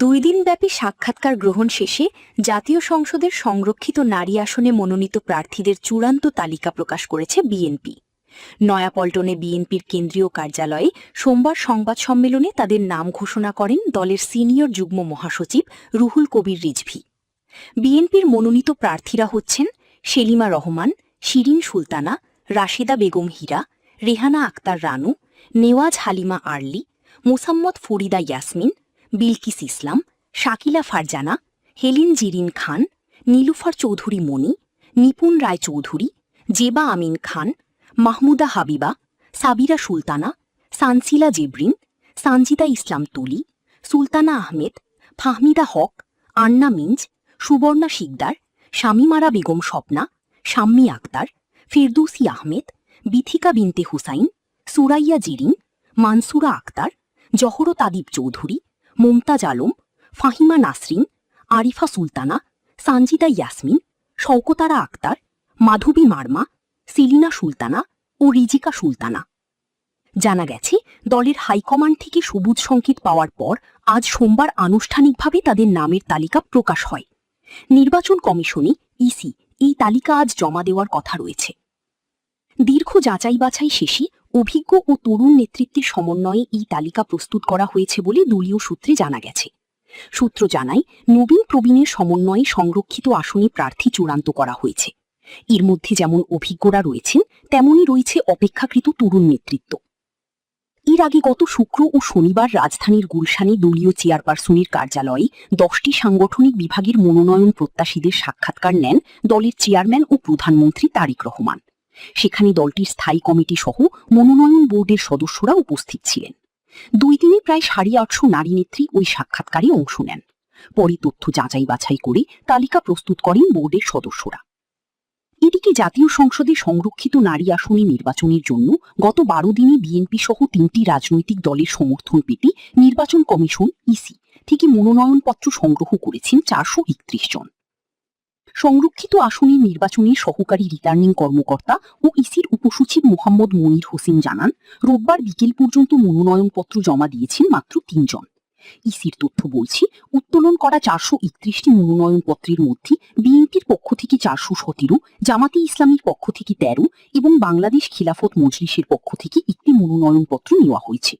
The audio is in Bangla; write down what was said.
2 দিনব্যাপী সাক্ষাৎকার গ্রহণ শেষে জাতীয় সংসদের সংরক্ষিত নারী আসনে মনোনীত প্রার্থীদের চূড়ান্ত তালিকা প্রকাশ করেছে বিএনপি। নয়াপল্টনে বিএনপির কেন্দ্রীয় কার্যালয়ে সোমবার সংবাদ সম্মেলনে তাদের নাম ঘোষণা করেন দলের সিনিয়র যুগ্ম মহাসচিব রুহুল কবির রিজভী। বিএনপির মনোনীত প্রার্থীরা হচ্ছেন সেলিমা রহমান, শিরিন সুলতানা, রাশেদা বেগম হীরা, রেহানা আক্তার রানু, নেওয়াজ হালিমা আরলি, মোসাম্মদ ফরিদা ইয়াসমিন, বিলকিস ইসলাম, শাকিলা ফারজানা, হেলিন জিরিন খান, নীলুফার চৌধুরী মণি, নিপুণ রায় চৌধুরী, জেবা আমিন খান, মাহমুদা হাবিবা, সাবিরা সুলতানা, সানসিলা জেবরিন, সানজিদা ইসলাম তুলি, সুলতানা আহমেদ, ফাহমিদা হক, আন্না মিঞ্জ, সুবর্ণা শিকদার, শামিমারা বেগম স্বপ্না, শাম্মী আক্তার, ফেরদৌসি আহমেদ, বিথিকা বিনতে হুসাইন, সুরাইয়া জিরিন, মানসুরা আক্তার, জহরত আদিব চৌধুরী, মুমতাজ আলম, ফাহিমা নাসরিন, আরিফা সুলতানা, সানজিদা ইয়াসমিন, শওকতারা আক্তার, মাধবী মার্মা, সেলিনা সুলতানা ও রিজিকা সুলতানা। জানা গেছে, দলের হাইকমান্ড থেকে সবুজ সংকেত পাওয়ার পর আজ সোমবার আনুষ্ঠানিকভাবে তাদের নামের তালিকা প্রকাশ হয়। নির্বাচন কমিশনে ইসি এই তালিকা আজ জমা দেওয়ার কথা রয়েছে। দীর্ঘ যাচাই বাছাই শেষে অভিজ্ঞ ও তরুণ নেতৃত্বের সমন্বয়ে এই তালিকা প্রস্তুত করা হয়েছে বলে দলীয় সূত্রে জানা গেছে। সূত্র জানায়, নবীন প্রবীণের সমন্বয়ে সংরক্ষিত আসনে প্রার্থী চূড়ান্ত করা হয়েছে। এর মধ্যে যেমন অভিজ্ঞরা রয়েছেন, তেমনই রয়েছে অপেক্ষাকৃত তরুণ নেতৃত্ব। এর আগে গত শুক্র ও শনিবার রাজধানীর গুলশানে দলীয় চেয়ারপারসনের কার্যালয়ে 10টি সাংগঠনিক বিভাগের মনোনয়ন প্রত্যাশীদের সাক্ষাৎকার নেন দলের চেয়ারম্যান ও প্রধানমন্ত্রী তারেক রহমান। সেখানে দলটির স্থায়ী কমিটি সহ মনোনয়ন বোর্ডের সদস্যরা উপস্থিত ছিলেন। 2 দিনে প্রায় 850 নারী নেত্রী ওই সাক্ষাৎকারে অংশ নেন। পরে তথ্য যাচাই বাছাই করে তালিকা প্রস্তুত করেন বোর্ডের সদস্যরা। এদিকে জাতীয় সংসদে সংরক্ষিত নারী আসনে নির্বাচনের জন্য গত 12 দিনে বিএনপি সহ 3টি রাজনৈতিক দলের সমর্থন পেতে নির্বাচন কমিশন ইসি থেকে মনোনয়নপত্র সংগ্রহ করেছেন 431 জন। সংরক্ষিত আসনের নির্বাচনের সহকারী রিটার্নিং কর্মকর্তা ও ইসির উপসচিব মোহাম্মদ মনির হোসেন জানান, রোববার বিকেল পর্যন্ত মনোনয়নপত্র জমা দিয়েছেন মাত্র 3 জন। ইসির তথ্য বলছে, উত্তোলন করা 431টি মনোনয়নপত্রের মধ্যে বিএনপির পক্ষ থেকে 417, জামাতে ইসলামীর পক্ষ থেকে 13 এবং বাংলাদেশ খিলাফত মজলিসের পক্ষ থেকে 1টি মনোনয়নপত্র নেওয়া হয়েছে।